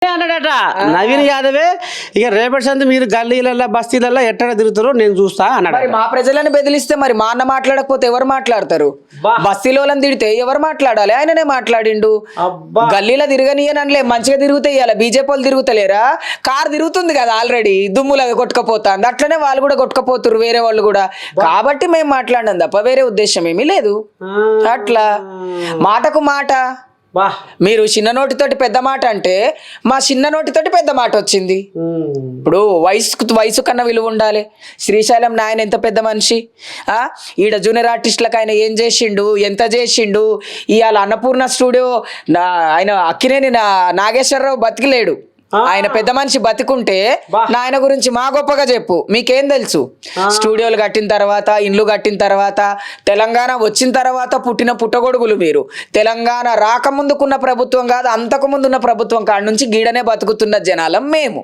అన్నాడట నవీన్ యాదవే ఇక రేపటి సంది మీరు గల్లీలలో బస్తీలలో ఎట్లా తిరుగుతారో నేను చూస్తా అన్నాడు. మరి మా ప్రజలను బెదిరిస్తే మరి మా అన్న మాట్లాడకపోతే ఎవరు మాట్లాడతారు? బస్తీలోలను తిడితే ఎవరు మాట్లాడాలి? ఆయననే మాట్లాడిండు. గల్లీలో తిరగనియనలే, మంచిగా తిరుగుతాయి. ఇలా బీజేపీ వాళ్ళు తిరుగుతలేరా? కారు తిరుగుతుంది కదా ఆల్రెడీ, దుమ్ములాగా కొట్టుకపోతాంది. అట్లనే వాళ్ళు కూడా కొట్టుకపోతున్నారు, వేరే వాళ్ళు కూడా. కాబట్టి మేము మాట్లాడినాం తప్ప వేరే ఉద్దేశం ఏమీ లేదు. అట్లా మాటకు మాట. మీరు చిన్న నోటితోటి పెద్ద మాట అంటే మా చిన్న నోటితోటి పెద్ద మాట వచ్చింది. ఇప్పుడు వయసు కన్నా విలువ ఉండాలి. శ్రీశైలం నాయన ఎంత పెద్ద మనిషి. ఈడ జూనియర్ ఆర్టిస్టులకు ఆయన ఏం చేసిండు, ఎంత చేసిండు. ఇవాళ అన్నపూర్ణ స్టూడియో ఆయన అక్కినేని నాగేశ్వరరావు బతికిలేడు. ఆయన పెద్ద మనిషి బతికుంటే నాయన గురించి మా గొప్పగా చెప్పు. మీకేం తెలుసు? స్టూడియోలు కట్టిన తర్వాత, ఇండ్లు కట్టిన తర్వాత, తెలంగాణ వచ్చిన తర్వాత పుట్టిన పుట్టగొడుగులు మీరు. తెలంగాణ రాకముందుకున్న ప్రభుత్వం కాదు, అంతకు ముందున్న ప్రభుత్వం కాడ నుంచి గీడనే బతుకుతున్న జనాలం మేము.